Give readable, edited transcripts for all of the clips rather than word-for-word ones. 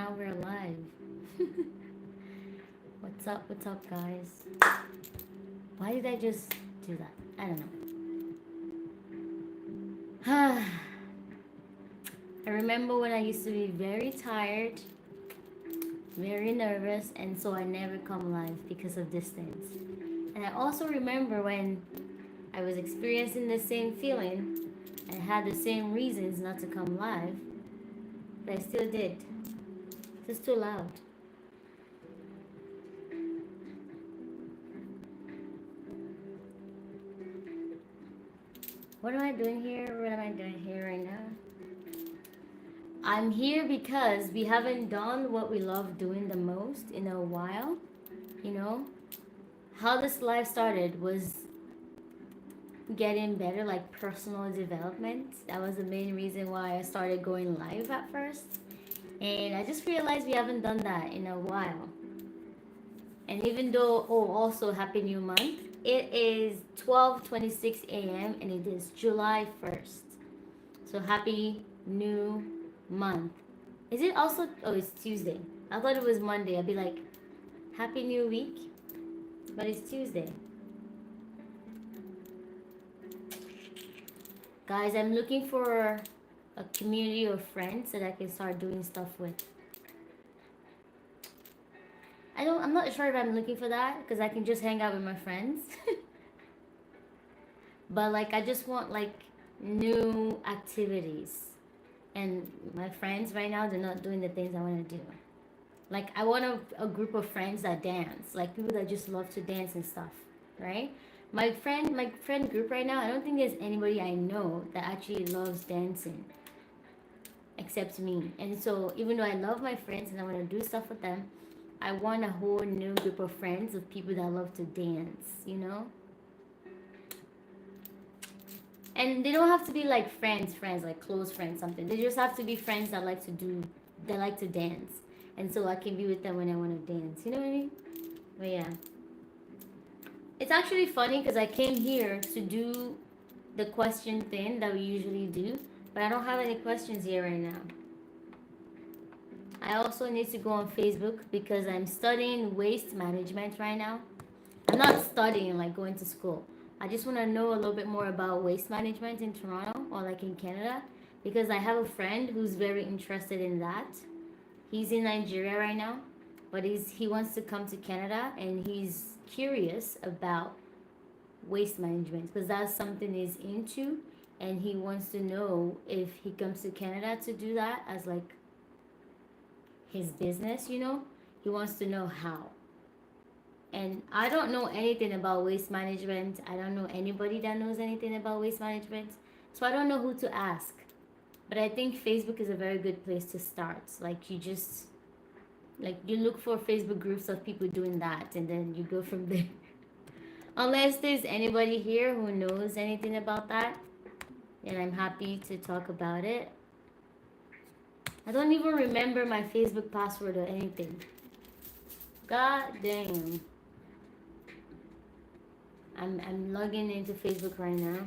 now we're live. What's up, guys? Why did I just do that? I don't know. I remember when I used to be very tired, very nervous, and so I never come live because of distance. And I also remember when I was experiencing the same feeling and had the same reasons not to come live, but I still did. It's just too loud. What am I doing here? What am I doing here right now? I'm here because we haven't done what we love doing the most in a while. You know, how this life started was getting better, like personal development. That was the main reason why I started going live at first. And I just realized we haven't done that in a while. And even though, oh, also Happy New Month, it is 12:26 a.m. and it is July 1st. So Happy New Month. Is it also, oh, it's Tuesday. I thought it was Monday. I'd be like, Happy New Week. But it's Tuesday. Guys, I'm looking for a community of friends that I can start doing stuff with. I'm not sure if I'm looking for that because I can just hang out with my friends. But like I just want like new activities. And my friends right now, they're not doing the things I want to do. Like I want a group of friends that dance, like people that just love to dance and stuff, right? My friend group right now, I don't think there's anybody I know that actually loves dancing except me. And so even though I love my friends and I want to do stuff with them, I want a whole new group of friends of people that love to dance, you know? And they don't have to be like friends, like close friends, something. They just have to be friends that like to dance. And so I can be with them when I want to dance. You know what I mean? But yeah. It's actually funny because I came here to do the question thing that we usually do, but I don't have any questions here right now. I also need to go on Facebook because I'm studying waste management right now. I'm not studying like going to school. I just want to know a little bit more about waste management in Toronto or like in Canada because I have a friend who's very interested in that. He's in Nigeria right now, but he wants to come to Canada and he's curious about waste management because that's something he's into and he wants to know if he comes to Canada to do that as like his business, you know? He wants to know how. And I don't know anything about waste management. I don't know anybody that knows anything about waste management. So I don't know who to ask. But I think Facebook is a very good place to start. Like you look for Facebook groups of people doing that and then you go from there. Unless there's anybody here who knows anything about that, then I'm happy to talk about it. I don't even remember my Facebook password or anything. God damn. I'm logging into Facebook right now.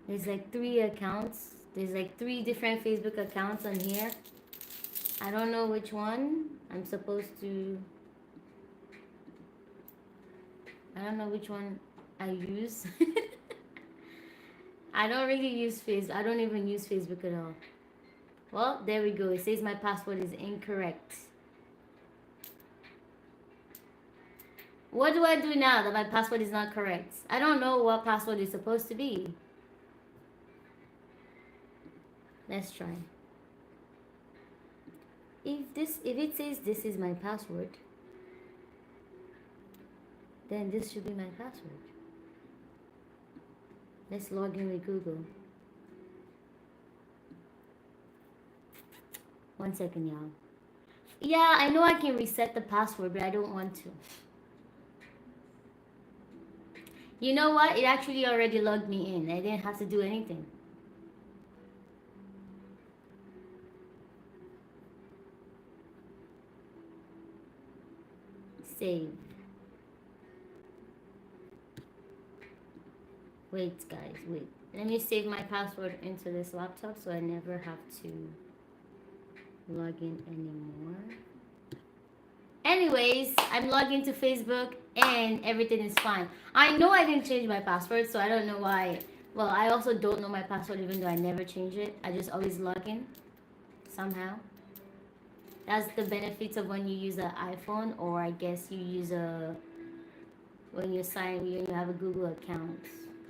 There's like 3 accounts. There's like 3 different Facebook accounts on here. I don't know which one I'm supposed to. I don't know which one I use. I don't really use Facebook. I don't even use Facebook at all. Well, there we go. It says my password is incorrect. What do I do now that my password is not correct? I don't know what password is supposed to be. Let's try. If it says this is my password, then this should be my password. Let's log in with Google. 1 second, y'all. Yeah, I know I can reset the password, but I don't want to. You know what? It actually already logged me in. I didn't have to do anything. Save. Wait, guys, wait. Let me save my password into this laptop so I never have to log in anymore. Anyways, I'm logged into Facebook and everything is fine. I know I didn't change my password, so I don't know why. Well, I also don't know my password even though I never change it. I just always log in somehow. That's the benefits of when you use an iPhone, or I guess you use a when you sign when you have a Google account,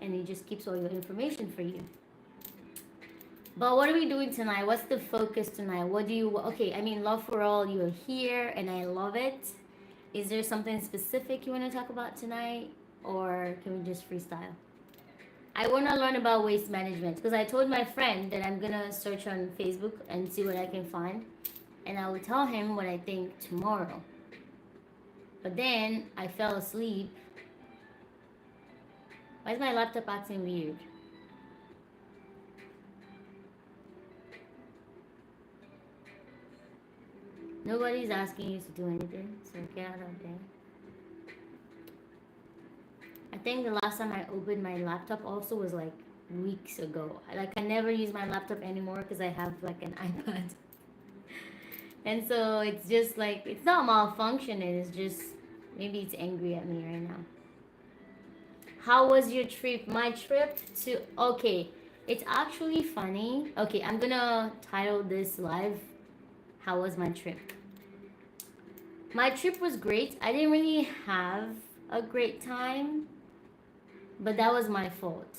and it just keeps all your information for you. But what are we doing tonight? What's the focus tonight? What do you okay? I mean, love for all. You're here, and I love it. Is there something specific you want to talk about tonight, or can we just freestyle? I want to learn about waste management because I told my friend that I'm gonna search on Facebook and see what I can find, and I will tell him what I think tomorrow. But then I fell asleep. Why is my laptop acting weird? Nobody's asking you to do anything, so get out of there. I think the last time I opened my laptop also was like weeks ago. I never use my laptop anymore because I have like an iPad. And so it's just like, it's not malfunctioning, it's just, maybe it's angry at me right now. How was your trip? My trip to, okay, it's actually funny. Okay, I'm gonna title this live, How was my trip? My trip was great. I didn't really have a great time, but that was my fault.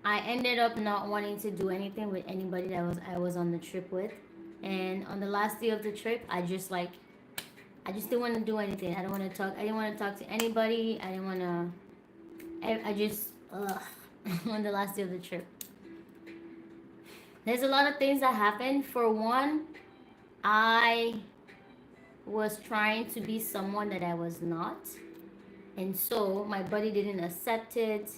I ended up not wanting to do anything with anybody that I was on the trip with. And on the last day of the trip, I just didn't want to do anything. I don't want to talk. I didn't want to talk to anybody. I didn't want to. I just on the last day of the trip. There's a lot of things that happened. For one, I was trying to be someone that I was not, and so my body didn't accept it,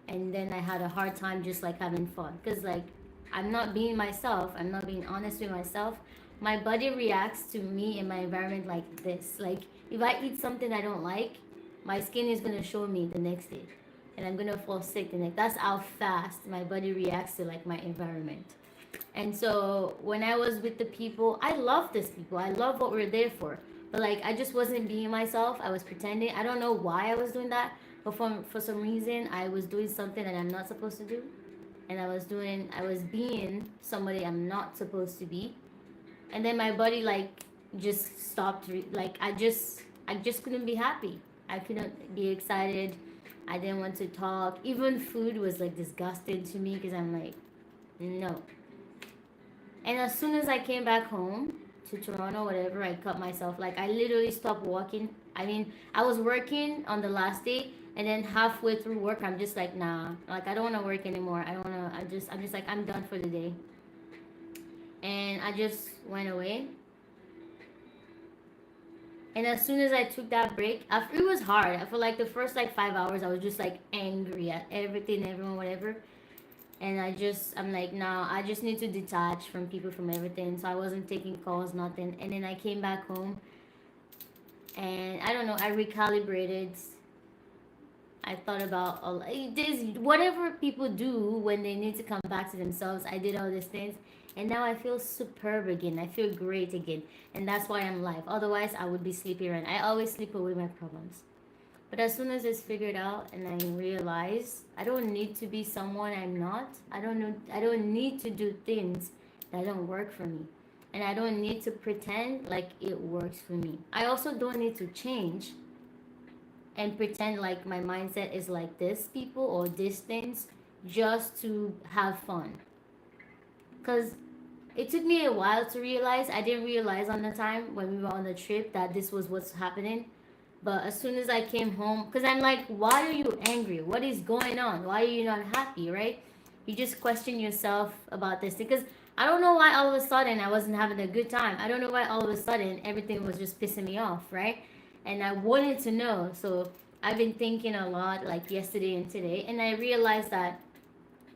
and then I had a hard time just like having fun because like I'm not being myself. I'm not being honest with myself. My body reacts to me in my environment like this. Like if I eat something I don't like, my skin is gonna show me the next day, and I'm gonna fall sick. And like that's how fast my body reacts to like my environment. And so when I was with the people, I love these people. I love what we're there for. But like I just wasn't being myself. I was pretending. I don't know why I was doing that, but for some reason I was doing something that I'm not supposed to do. And I was being somebody I'm not supposed to be. And then my body like just stopped like I just couldn't be happy. I couldn't be excited. I didn't want to talk. Even food was like disgusting to me because I'm like, no. And as soon as I came back home to Toronto, whatever, I cut myself. Like I literally stopped walking. I mean, I was working on the last day, and then halfway through work, I'm just like, nah. Like I don't want to work anymore. I don't want to. I'm just like, I'm done for the day. And I just went away. And as soon as I took that break, after, it was hard. I feel like the first like 5 hours, I was just like angry at everything, everyone, whatever. And I'm like, nah, I just need to detach from people, from everything. So I wasn't taking calls, nothing. And then I came back home, and I don't know, I recalibrated. I thought about all this, whatever people do when they need to come back to themselves. I did all these things, and now I feel superb again. I feel great again, and that's why I'm alive. Otherwise, I would be sleepy around. I always sleep away my problems. But as soon as it's figured out and I realize I don't need to be someone I'm not, I don't need to do things that don't work for me. And I don't need to pretend like it works for me. I also don't need to change and pretend like my mindset is like this people or these things just to have fun. Cuz it took me a while to realize. I didn't realize on the time when we were on the trip that this was what's happening. But as soon as I came home, because I'm like, why are you angry? What is going on? Why are you not happy, right? You just question yourself about this. Because I don't know why all of a sudden I wasn't having a good time. I don't know why all of a sudden everything was just pissing me off, right? And I wanted to know. So I've been thinking a lot, like yesterday and today. And I realized that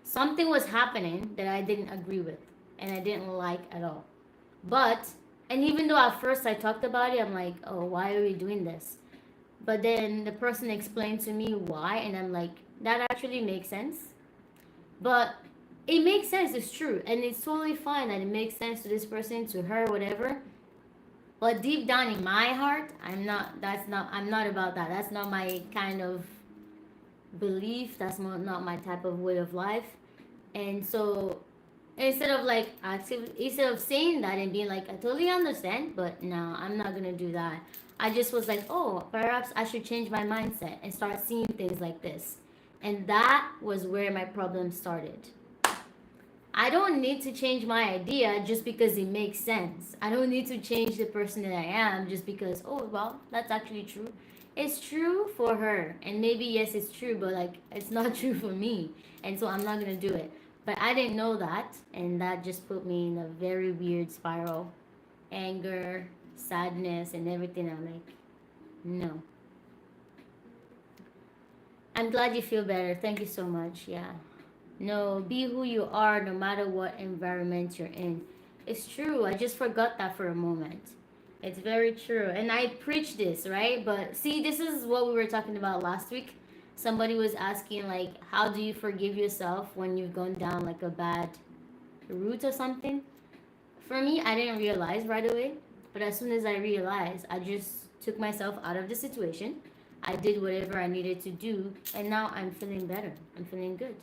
something was happening that I didn't agree with and I didn't like at all. But, and even though at first I talked about it, I'm like, oh, why are we doing this? But then the person explained to me why, and I'm like, that actually makes sense. But it makes sense, it's true, and it's totally fine that it makes sense to this person, to her, whatever. But deep down in my heart, I'm not about that. That's not my kind of belief. That's not my type of way of life. And so instead of like instead of saying that and being like, I totally understand, but no, I'm not gonna do that. I just was like, oh, perhaps I should change my mindset and start seeing things like this. And that was where my problem started. I don't need to change my idea just because it makes sense. I don't need to change the person that I am just because, oh, well, that's actually true. It's true for her. And maybe, yes, it's true, but like, it's not true for me. And so I'm not going to do it. But I didn't know that. And that just put me in a very weird spiral. Anger, sadness, and everything. I'm like, no. I'm glad you feel better. Thank you so much. Yeah. No, be who you are no matter what environment you're in. It's true. I just forgot that for a moment. It's very true. And I preach this, right? But see, this is what we were talking about last week. Somebody was asking, like, how do you forgive yourself when you've gone down like a bad route or something? For me, I didn't realize right away. But as soon as I realized, I just took myself out of the situation. I did whatever I needed to do. And now I'm feeling better. I'm feeling good.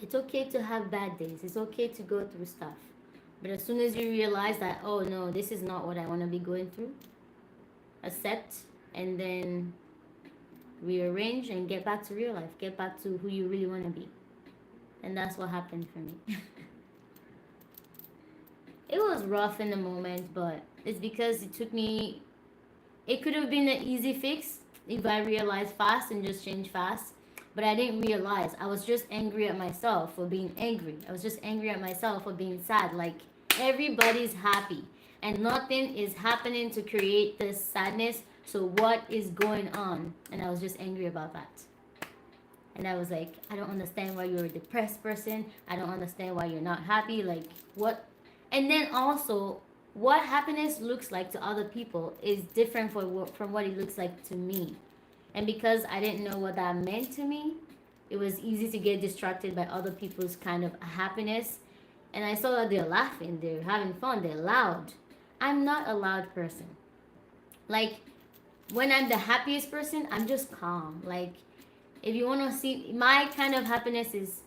It's okay to have bad days. It's okay to go through stuff. But as soon as you realize that, oh no, this is not what I want to be going through, accept and then rearrange and get back to real life. Get back to who you really want to be. And that's what happened for me. It was rough in the moment, but it's because it took me, it could have been an easy fix if I realized fast and just change fast. But I didn't realize. I was just angry at myself for being angry. I was just angry at myself for being sad. Like, everybody's happy and nothing is happening to create this sadness. So what is going on? And I was just angry about that. And I was like, I don't understand why you're a depressed person. I don't understand why you're not happy. Like, what? And then also, what happiness looks like to other people is different from what it looks like to me. And because I didn't know what that meant to me, it was easy to get distracted by other people's kind of happiness. And I saw that they're laughing, they're having fun, they're loud. I'm not a loud person. Like, when I'm the happiest person, I'm just calm. Like, if you want to see, my kind of happiness is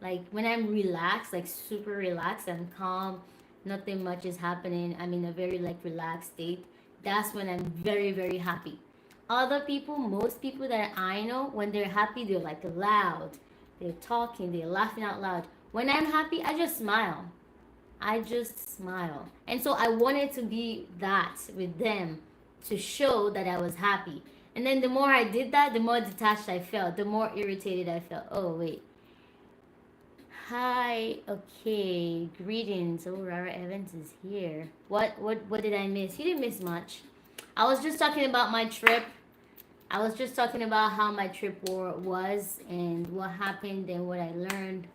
like when I'm relaxed, like super relaxed, I'm calm, nothing much is happening. I'm in a very like relaxed state. That's when I'm very, very happy. Other people, most people that I know, when they're happy, they're like loud. They're talking, they're laughing out loud. When I'm happy, I just smile. I just smile. And so I wanted to be that with them to show that I was happy. And then the more I did that, the more detached I felt, the more irritated I felt. Oh, wait. Hi, okay. Greetings. Oh, Rara Evans is here. What did I miss? You didn't miss much. I was just talking about my trip. I was just talking about how my trip was and what happened and what I learned.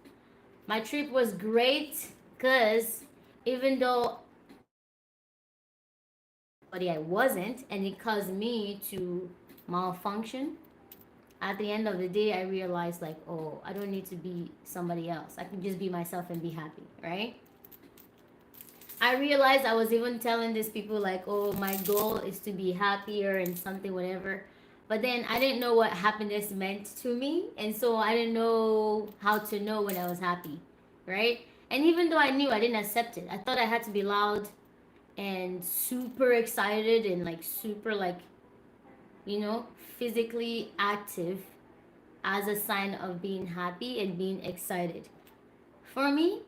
My trip was great because even though I wasn't, and it caused me to malfunction, at the end of the day, I realized like, oh, I don't need to be somebody else. I can just be myself and be happy, right? I realized I was even telling these people like, oh, my goal is to be happier and something, whatever. But then I didn't know what happiness meant to me. And so I didn't know how to know when I was happy, right? And even though I knew, I didn't accept it. I thought I had to be loud and super excited and like super like, you know, physically active as a sign of being happy and being excited. For me,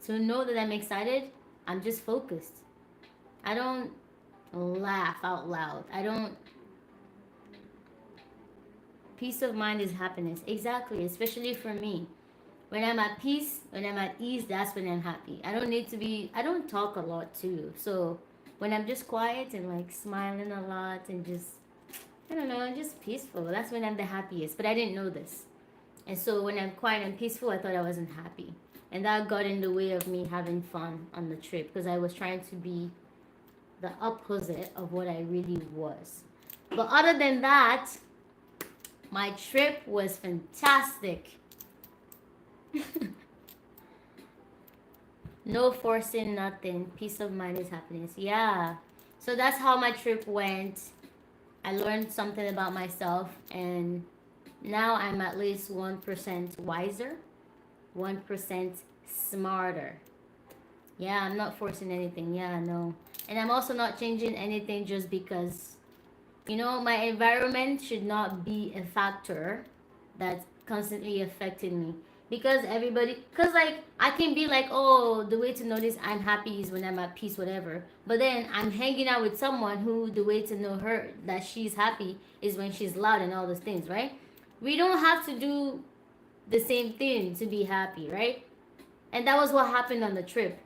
to know that I'm excited, I'm just focused. I don't laugh out loud. I don't. Peace of mind is happiness. Exactly, especially for me. When I'm at peace, when I'm at ease, that's when I'm happy. I don't need to be, I don't talk a lot too. So when I'm just quiet and like smiling a lot and just, I don't know, just peaceful, that's when I'm the happiest. But I didn't know this. And so when I'm quiet and peaceful, I thought I wasn't happy. And that got in the way of me having fun on the trip because I was trying to be the opposite of what I really was. But other than that, my trip was fantastic. No forcing nothing. Peace of mind is happiness. Yeah. So that's how my trip went. I learned something about myself, and now I'm at least 1% wiser, 1% smarter. Yeah, I'm not forcing anything. Yeah, no. And I'm also not changing anything just because, my environment should not be a factor that's constantly affecting me. Because like, I can be like, oh, the way to notice I'm happy is when I'm at peace, whatever. But then I'm hanging out with someone who the way to know her that she's happy is when she's loud and all those things, right? We don't have to do the same thing to be happy, right? And that was what happened on the trip.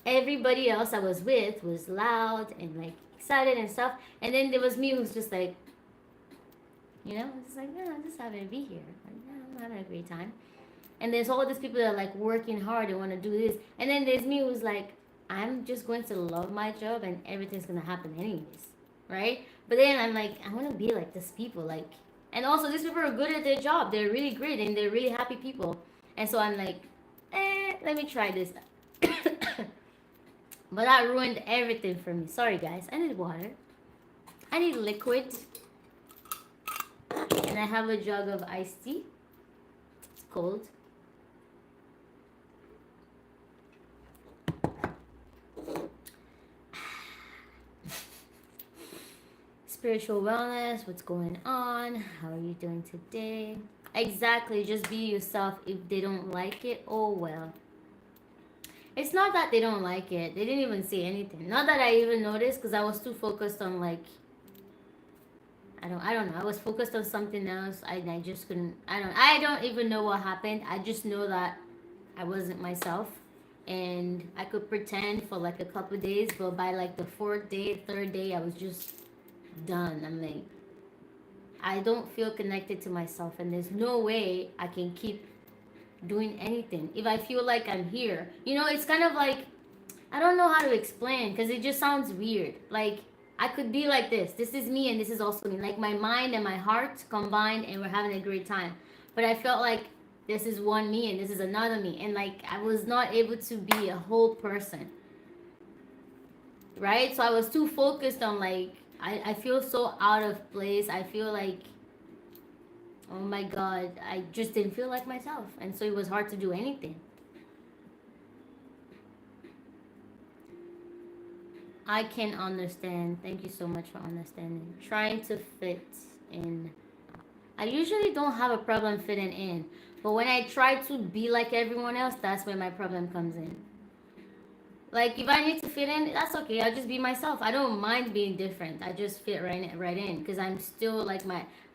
Everybody else I was with was loud and like excited and stuff. And then there was me who's just like, it's like, yeah, I'm just happy to be here. Like, yeah, I'm having a great time. And there's all these people that are like working hard and want to do this. And then there's me who's like, I'm just going to love my job and everything's going to happen anyways. Right? But then I'm like, I want to be like these people. Like, and also these people are good at their job. They're really great and they're really happy people. And so I'm like, let me try this. But that ruined everything for me. Sorry, guys. I need water. I need liquid. And I have a jug of iced tea. It's cold. Spiritual wellness. What's going on? How are you doing today? Exactly. Just be yourself. If they don't like it, oh well. It's not that they don't like it. They didn't even say anything. Not that I even noticed because I was too focused on like I don't know. I was focused on something else. I just couldn't I don't even know what happened. I just know that I wasn't myself. And I could pretend for like a couple of days, but by like the fourth day, third day, I was just done. I'm like, I don't feel connected to myself, and there's no way I can keep doing anything if I feel like I'm here. It's kind of like, I don't know how to explain because it just sounds weird. Like, I could be like this. This is me and this is also me. Like my mind and my heart combined and we're having a great time. But I felt like this is one me and this is another me. And like I was not able to be a whole person. Right? So I was too focused on like, I feel so out of place. I feel like, oh my God, I just didn't feel like myself. And so it was hard to do anything. I can understand. Thank you so much for understanding. Trying to fit in. I usually don't have a problem fitting in. But when I try to be like everyone else, that's where my problem comes in. Like if I need to fit in, that's okay. I'll just be myself. I don't mind being different. I just fit right in because I'm still like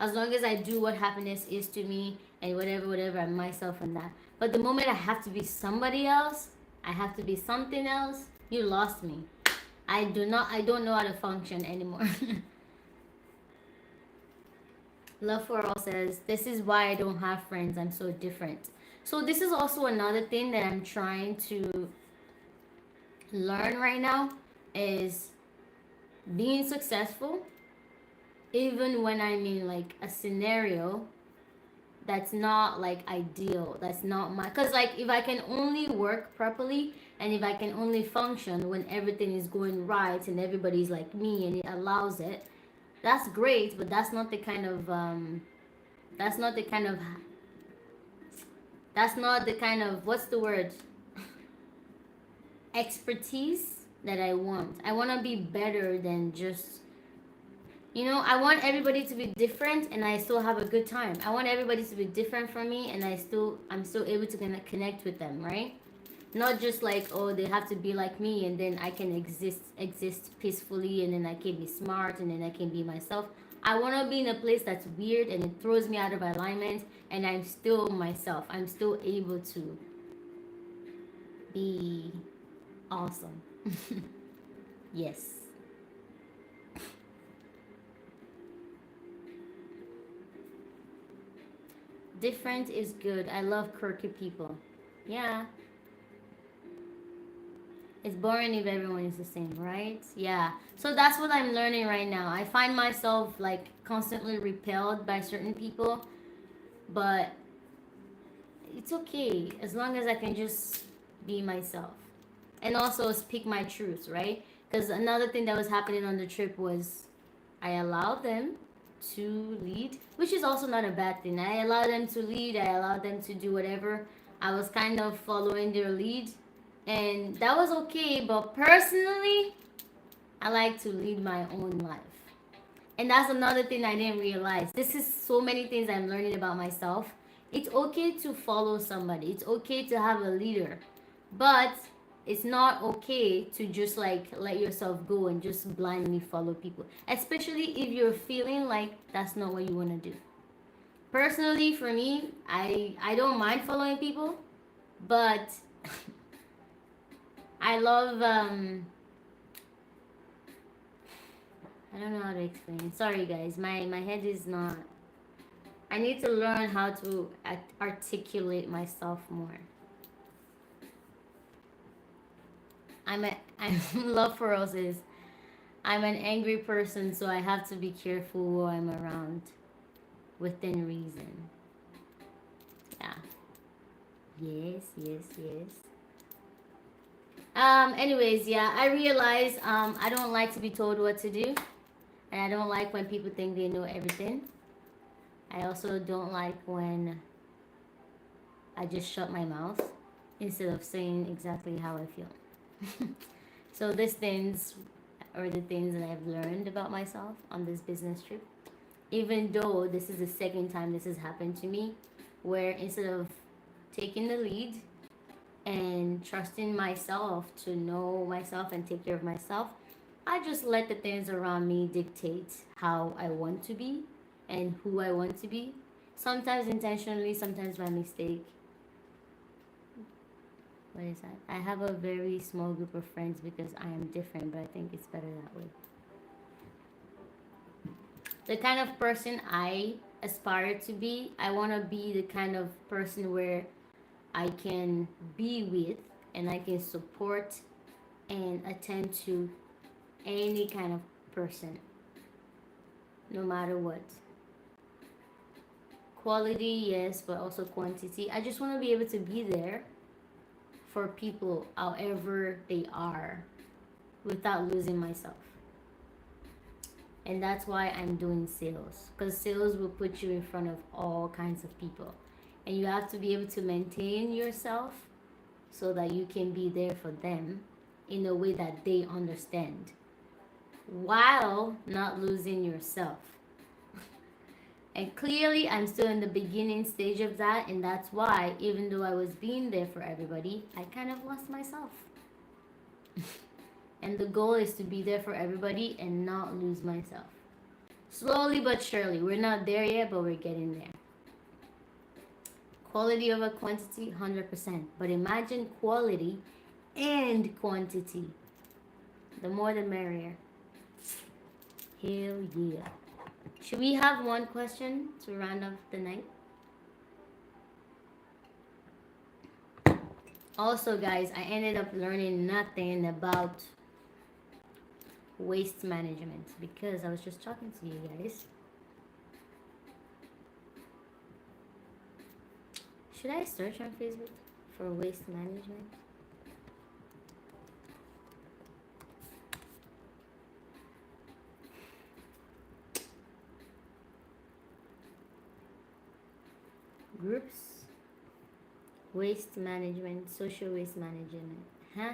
as long as I do what happiness is to me and whatever, I'm myself and that. But the moment I have to be somebody else, I have to be something else, you lost me. I don't know how to function anymore. Love for All says, this is why I don't have friends. I'm so different. So this is also another thing that I'm trying to learn right now is being successful even when I'm in like a scenario that's not like ideal, that's not my, because like if I can only work properly and if I can only function when everything is going right and everybody's like me and it allows it, that's great. But that's not the kind of that's not the kind of what's the word, expertise that I want. I want to be better than just, I want everybody to be different and I still have a good time. I want everybody to be different from me and I'm still able to connect with them, right? Not just like, oh, they have to be like me and then I can exist peacefully and then I can be smart and then I can be myself. I want to be in a place that's weird and it throws me out of alignment and I'm still myself. I'm still able to be awesome. Yes. Different is good. I love quirky people. Yeah. It's boring if everyone is the same, right? Yeah. So that's what I'm learning right now. I find myself like constantly repelled by certain people, but it's okay as long as I can just be myself and also speak my truth, right? Because another thing that was happening on the trip was I allowed them to lead, which is also not a bad thing. I allowed them to lead, I allowed them to do whatever. I was kind of following their lead, and that was okay. But personally, I like to lead my own life. And that's another thing I didn't realize. This is so many things I'm learning about myself. It's okay to follow somebody, it's okay to have a leader, but it's not okay to just like let yourself go and just blindly follow people, especially if you're feeling like that's not what you want to do. Personally, for me, I don't mind following people, but I love I don't know how to explain. Sorry guys, my head is not. I need to learn how to articulate myself more. I'm love for roses. I'm an angry person, so I have to be careful who I'm around within reason. Yeah. Yes, yes, yes. Anyways, yeah, I realize I don't like to be told what to do, and I don't like when people think they know everything. I also don't like when I just shut my mouth instead of saying exactly how I feel. So these things are the things that I've learned about myself on this business trip. Even though this is the second time this has happened to me, where instead of taking the lead and trusting myself to know myself and take care of myself, I just let the things around me dictate how I want to be and who I want to be. Sometimes intentionally, sometimes by mistake. What is that? I have a very small group of friends because I am different, but I think it's better that way. The kind of person I aspire to be, I want to be the kind of person where I can be with and I can support and attend to any kind of person, no matter what. Quality, yes, but also quantity. I just want to be able to be there for people however they are without losing myself. And that's why I'm doing sales, because sales will put you in front of all kinds of people, and you have to be able to maintain yourself so that you can be there for them in a way that they understand while not losing yourself. And clearly I'm still in the beginning stage of that, and that's why even though I was being there for everybody, I kind of lost myself. And the goal is to be there for everybody and not lose myself. Slowly but surely. We're not there yet, but we're getting there. Quality over quantity, 100%. But imagine quality and quantity. The more the merrier. Hell yeah. Should we have one question to round off the night? Also, guys, I ended up learning nothing about waste management because I was just talking to you guys. Should I search on Facebook for waste management? Groups, waste management, social waste management. Huh?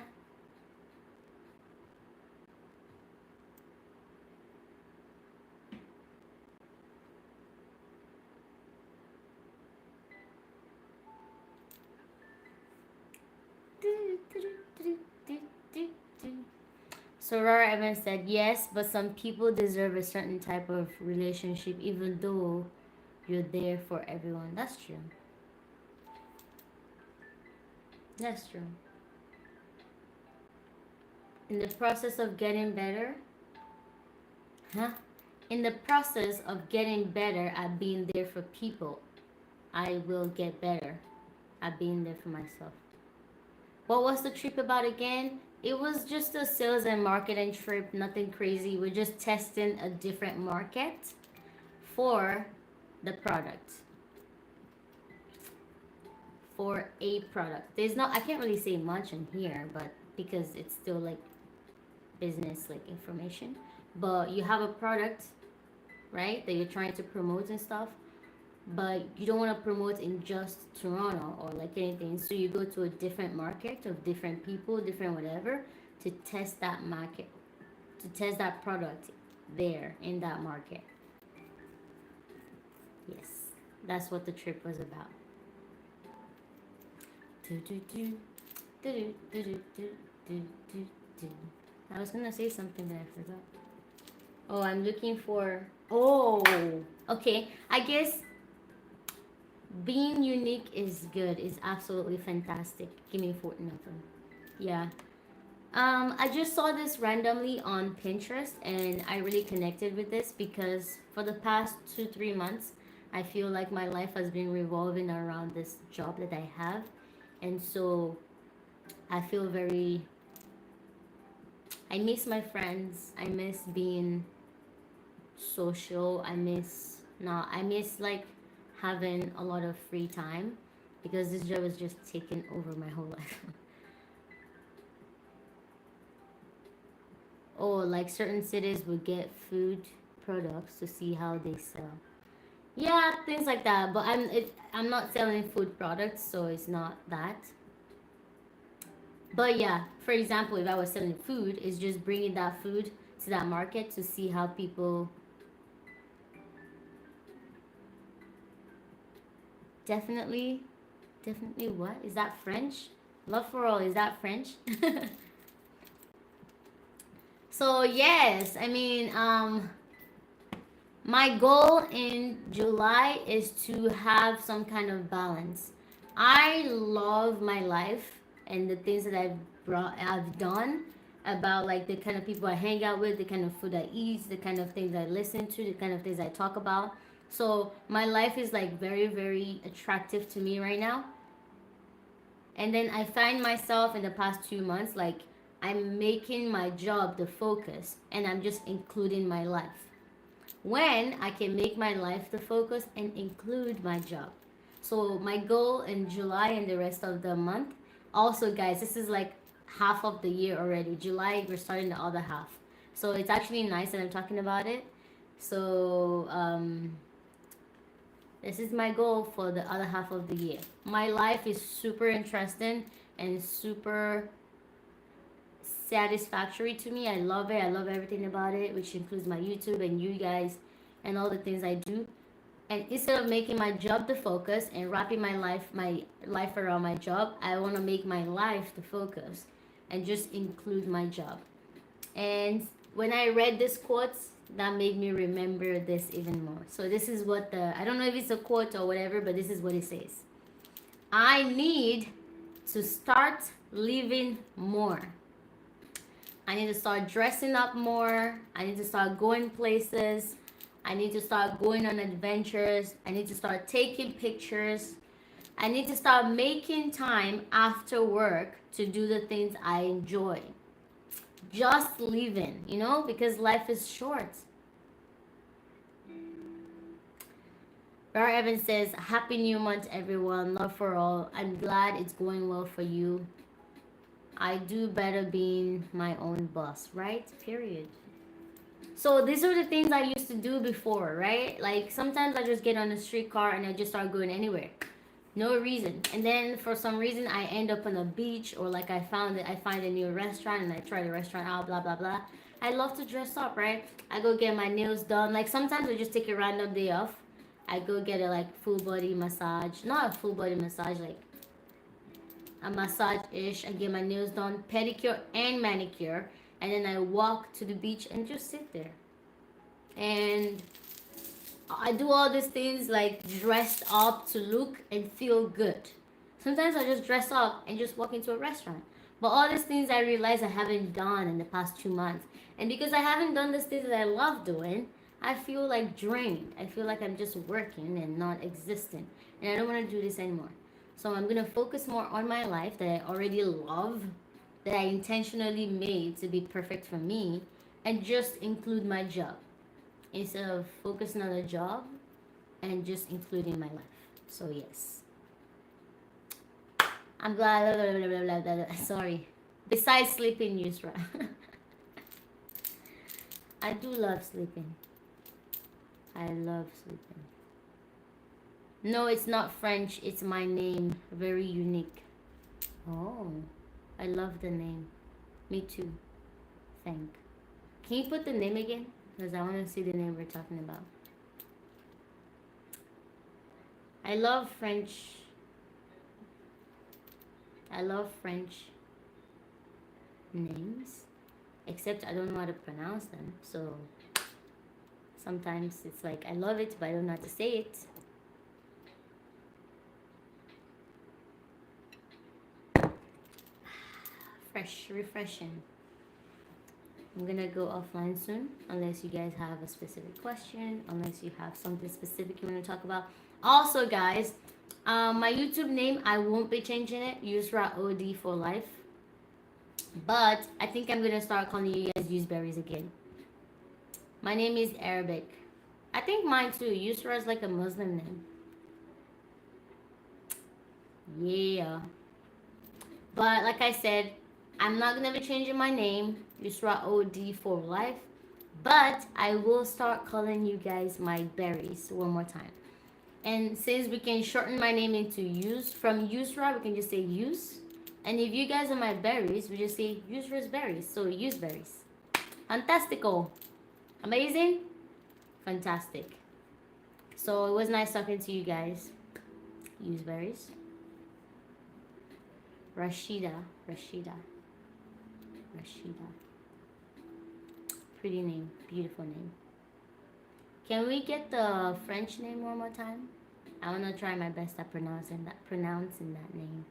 Sorora Evans said yes, but some people deserve a certain type of relationship even though you're there for everyone. That's true. That's true. In the process of getting better, huh? In the process of getting better at being there for people, I will get better at being there for myself. What was the trip about again? It was just a sales and marketing trip, nothing crazy. We're just testing a different market for the product, for a product. There's not, I can't really say much in here, but because it's still like business like information. But you have a product, right, that you're trying to promote and stuff, but you don't want to promote in just Toronto or like anything. So you go to a different market of different people, different whatever, to test that market, to test that product there in that market. Yes, that's what the trip was about. Do, do, do, do, do, do, do, do, do, do. I was gonna say something that I forgot. Oh, I'm looking for. Oh, okay. I guess being unique is good. Is absolutely fantastic. Give me 14 of them. Yeah. I just saw this randomly on Pinterest and I really connected with this because for the past 2, 3 months, I feel like my life has been revolving around this job that I have. And so I feel very, I miss my friends. I miss being social. I miss like having a lot of free time because this job is just taking over my whole life. Or like certain cities would get food products to see how they sell. Yeah, things like that. But I'm not selling food products, so it's not that. But yeah, for example, if I was selling food, it's just bringing that food to that market to see how people definitely, definitely what? Is that French? Love for all, is that French? So yes, I mean, my goal in July is to have some kind of balance. I love my life and the things that I've done, about like the kind of people I hang out with, the kind of food I eat, the kind of things I listen to, the kind of things I talk about. So my life is like very, very attractive to me right now. And then I find myself in the past 2 months like I'm making my job the focus and I'm just including my life when I can make my life the focus and include my job. So my goal in July and the rest of the month. Also, guys, this is like half of the year already. July, we're starting the other half. So it's actually nice that I'm talking about it. So this is my goal for the other half of the year. My life is super interesting and super satisfactory to me. I love it. I love everything about it, which includes my YouTube and you guys and all the things I do. And instead of making my job the focus and wrapping my life around my job, I want to make my life the focus and just include my job. And when I read this quote, that made me remember this even more. So this is what I don't know if it's a quote or whatever, but this is what it says. I need to start living more. I need to start dressing up more. I need to start going places. I need to start going on adventures. I need to start taking pictures. I need to start making time after work to do the things I enjoy. Just living, because life is short. Bar Evans says, Happy New Month, everyone. Love for all. I'm glad it's going well for you. I do better being my own boss, right? Period. So these are the things I used to do before, right? Like sometimes I just get on a streetcar and I just start going anywhere. No reason. And then for some reason I end up on a beach, or like I find a new restaurant and I try the restaurant out, blah blah blah. I love to dress up, right? I go get my nails done. Like sometimes I just take a random day off. I go get a like full body massage. Not a full body massage, like a massage-ish. I get my nails done, pedicure and manicure, and then I walk to the beach and just sit there. And I do all these things like dressed up to look and feel good. Sometimes I just dress up and just walk into a restaurant. But all these things I realize I haven't done in the past 2 months. And because I haven't done these things that I love doing, I feel like drained. I feel like I'm just working and not existing. And I don't want to do this anymore. So I'm going to focus more on my life that I already love that I intentionally made to be perfect for me and just include my job instead of focusing on the job and just including my life. So yes, I'm glad. Blah, blah, blah, blah, blah. Sorry. Besides sleeping, Yusra, I do love sleeping. I love sleeping. No, it's not French. It's my name. Very unique. Oh, I love the name. Me too. Thank. Can you put the name again? Because I want to see the name we're talking about. I love French. I love French names, except I don't know how to pronounce them. So sometimes it's like I love it, but I don't know how to say it. Fresh, refreshing. I'm gonna go offline soon, unless you guys have a specific question, unless you have something specific you want to talk about. Also, guys, my YouTube name, I won't be changing it. Yusra OD for life. But I think I'm gonna start calling you guys Useberries again. My name is Arabic. I think mine too. Yusra is like a Muslim name. Yeah. But like I said, I'm not gonna be changing my name, Yusra OD for life. But I will start calling you guys my berries one more time. And since we can shorten my name into Use, from Yusra, we can just say Use. And if you guys are my berries, we just say Yusra's berries. So Use berries. Fantastico. Amazing. Fantastic. So it was nice talking to you guys. Use berries. Rashida. Rashida. Rashida. Pretty name. Beautiful name. Can we get the French name one more time? I want to try my best at pronouncing that name.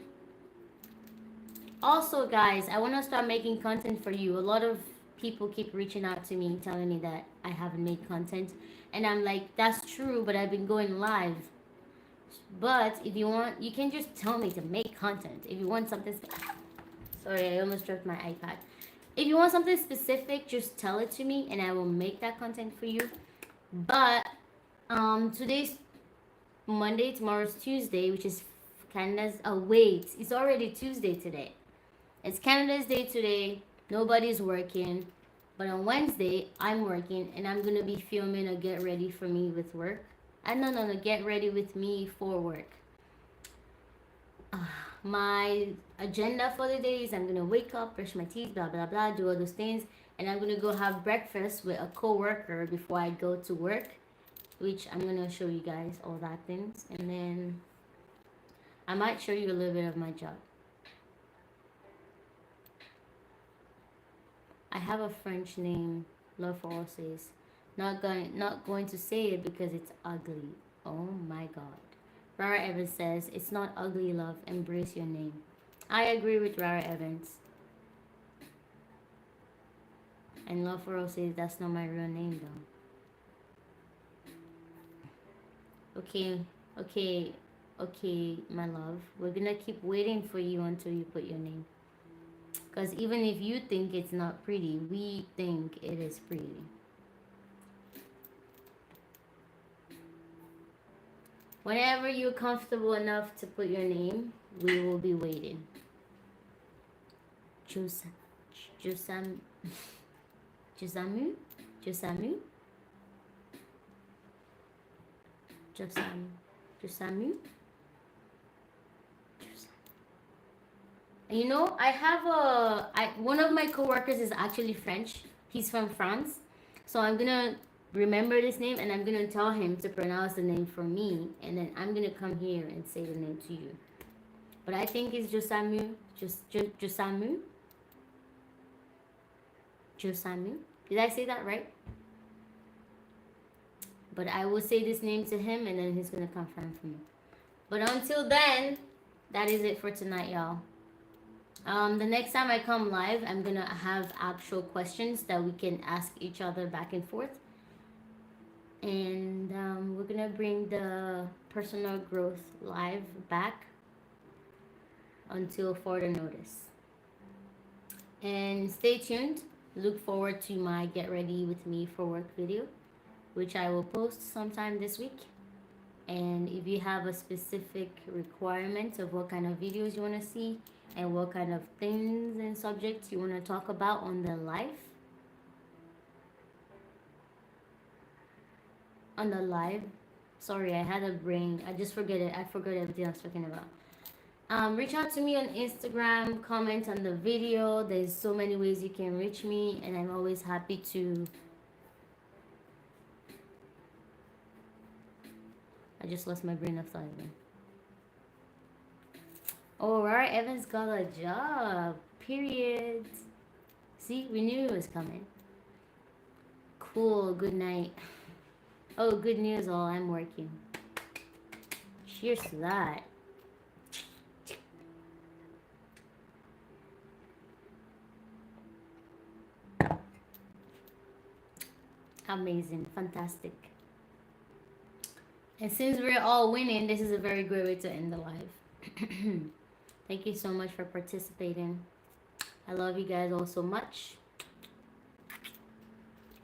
Also, guys, I want to start making content for you. A lot of people keep reaching out to me telling me that I haven't made content, and I'm like, that's true, but I've been going live. But if you want, you can just tell me to make content. If you want something, sorry, I almost dropped my iPad. If you want something specific, just tell it to me, and I will make that content for you. But today's Monday, tomorrow's Tuesday, which is Canada's. Oh wait, it's already Tuesday today. It's Canada's Day today. Nobody's working. But on Wednesday, I'm working and I'm gonna be filming a get ready for me with work. No, get ready with me for work. My agenda for the day is I'm gonna wake up, brush my teeth, blah blah blah, do all those things, and I'm gonna go have breakfast with a co-worker before I go to work, which I'm gonna show you guys all that things, and then I might show you a little bit of my job. I have a French name, Love for All says. Not going to say it because it's ugly. Oh my god. Rara Evans says, it's not ugly, love. Embrace your name. I agree with Rara Evans. And Love for All says, that's not my real name though. Okay, my love. We're gonna keep waiting for you until you put your name. Because even if you think it's not pretty, we think it is pretty. Whenever you're comfortable enough to put your name, we will be waiting. Josamu? Josamu? You know, I have one of my coworkers is actually French. He's from France. So I'm gonna remember this name and I'm gonna tell him to pronounce the name for me, and then I'm gonna come here and say the name to you. But I think it's Josamu. Josamu. Josamu. Did I say that right? But I will say this name to him and then he's gonna confirm for me. But until then, that is it for tonight, y'all. The next time I come live, I'm gonna have actual questions that we can ask each other back and forth. And we're gonna bring the personal growth live back until further notice. And stay tuned. Look forward to my Get Ready with Me for Work video, which I will post sometime this week. And if you have a specific requirement of what kind of videos you want to see and what kind of things and subjects you want to talk about on the live, sorry, I had a brain, I just forget it, I forgot everything I was talking about. Reach out to me on Instagram, comment on the video. There's so many ways you can reach me, and I'm always happy to. I just lost my brain of thought again. Oh, right, Evan's got a job. Period. See, we knew it was coming. Cool, good night. Oh, good news, all I'm working. Cheers to that. Amazing, fantastic. And since we're all winning, this is a very great way to end the live. Thank you so much for participating. I love you guys all so much.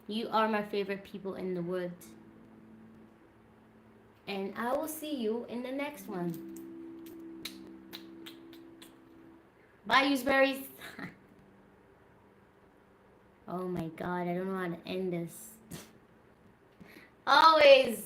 You are my favorite people in the world. And I will see you in the next one. Bye, Useberries. Oh my god, I don't know how to end this. Always.